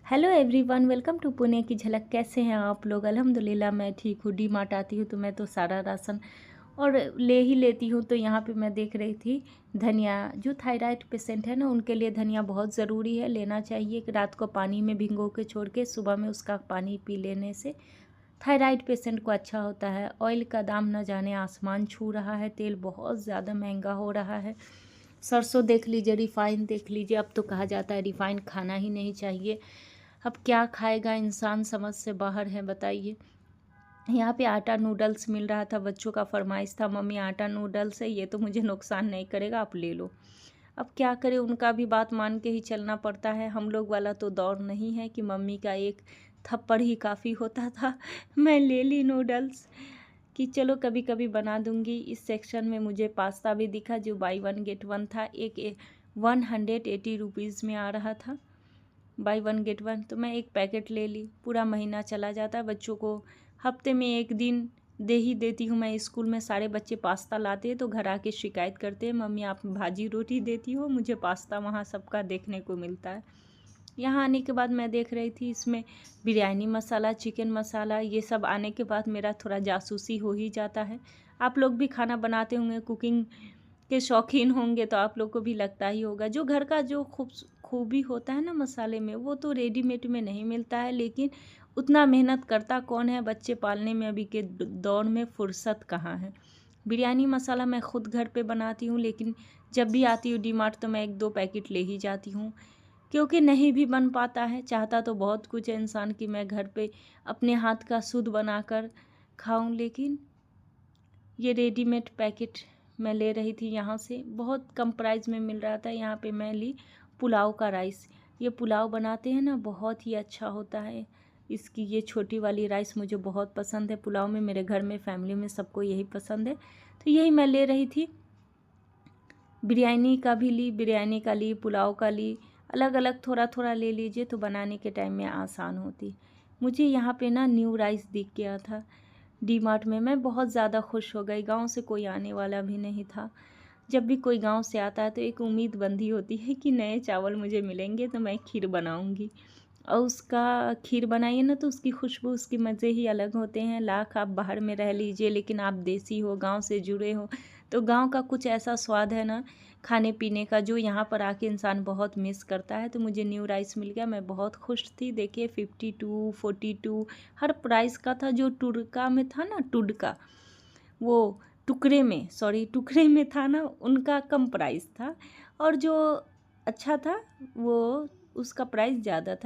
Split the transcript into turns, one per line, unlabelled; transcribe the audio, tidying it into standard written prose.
Hello everyone, welcome to Pune की झलक। कैसे हैं आप लोग? अल्हम्दुलिल्लाह मैं ठीक हूँ। डी मार्ट आती हूँ तो मैं तो सारा राशन और ले ही लेती हूँ। तो यहाँ पे मैं देख रही थी धनिया। जो थायराइड पेशेंट है ना, उनके लिए धनिया बहुत ज़रूरी है, लेना चाहिए। कि रात को पानी में भिगो के छोड़ के सुबह में उसका पानी पी लेने से थायराइड पेशेंट को अच्छा होता है। ऑयल का दाम न जाने आसमान छू रहा है, तेल बहुत ज़्यादा महंगा हो रहा है। सरसों देख लीजिए, रिफ़ाइन देख लीजिए। अब तो कहा जाता है रिफ़ाइन खाना ही नहीं चाहिए। अब क्या खाएगा इंसान, समझ से बाहर है, बताइए। यहाँ पे आटा नूडल्स मिल रहा था, बच्चों का फरमाइश था, मम्मी आटा नूडल्स है, ये तो मुझे नुकसान नहीं करेगा, आप ले लो। अब क्या करें, उनका भी बात मान के ही चलना पड़ता है। हम लोग वाला तो दौर नहीं है कि मम्मी का एक थप्पड़ ही काफ़ी होता था। मैं ले ली नूडल्स कि चलो कभी कभी बना दूंगी। इस सेक्शन में मुझे पास्ता भी दिखा जो बाई वन गेट वन था। एक 180 रुपीज़ में आ रहा था, बाई वन गेट वन। तो मैं एक पैकेट ले ली, पूरा महीना चला जाता है। बच्चों को हफ्ते में एक दिन दे ही देती हूँ मैं। स्कूल में सारे बच्चे पास्ता लाते हैं तो घर आके शिकायत करते हैं, मम्मी आप भाजी रोटी देती हो, मुझे पास्ता वहाँ सबका देखने को मिलता है। यहाँ आने के बाद मैं देख रही थी इसमें बिरयानी मसाला, चिकन मसाला, ये सब आने के बाद मेरा थोड़ा जासूसी हो ही जाता है। आप लोग भी खाना बनाते होंगे, कुकिंग के शौकीन होंगे, तो आप लोग को भी लगता ही होगा। जो घर का जो खूबी होता है ना मसाले में, वो तो रेडीमेड में नहीं मिलता है। लेकिन उतना मेहनत करता कौन है बच्चे पालने में? अभी के दौर में फुर्सत कहाँ है। बिरयानी मसाला मैं खुद घर पे बनाती हूँ, लेकिन जब भी आती हूँ डी मार्ट तो मैं 1-2 पैकेट ले ही जाती हूँ, क्योंकि नहीं भी बन पाता है। चाहता तो बहुत कुछ है इंसान कि मैं घर पे अपने हाथ का शुद्ध बनाकर खाऊं, लेकिन ये रेडीमेड पैकेट मैं ले रही थी यहाँ से, बहुत कम प्राइस में मिल रहा था। यहाँ पे मैं ली पुलाव का राइस। ये पुलाव बनाते हैं ना, बहुत ही अच्छा होता है। इसकी ये छोटी वाली राइस मुझे बहुत पसंद है पुलाव में। मेरे घर में फैमिली में सबको यही पसंद है, तो यही मैं ले रही थी। बिरयानी का भी ली, बिरयानी का ली, पुलाव का ली, अलग अलग थोड़ा थोड़ा ले लीजिए तो बनाने के टाइम में आसान होती। मुझे यहाँ पे ना न्यू राइस दिख गया था डी मार्ट में। मैं बहुत ज़्यादा खुश हो गई। गांव से कोई आने वाला भी नहीं था। जब भी कोई गांव से आता है तो एक उम्मीद बंधी होती है कि नए चावल मुझे मिलेंगे तो मैं खीर बनाऊंगी। और उसका खीर बनाइए ना तो उसकी खुशबू, उसके मज़े ही अलग होते हैं। लाख आप बाहर में रह लीजिए, लेकिन आप देसी हो, गांव से जुड़े हो, तो गांव का कुछ ऐसा स्वाद है ना खाने पीने का, जो यहाँ पर आके इंसान बहुत मिस करता है। तो मुझे न्यू राइस मिल गया, मैं बहुत खुश थी। देखिए 52, 42 हर प्राइस का था। जो टुडका में था ना, टुडका, वो टुकड़े में था ना, उनका कम प्राइस था। और जो अच्छा था वो, उसका प्राइस ज़्यादा था।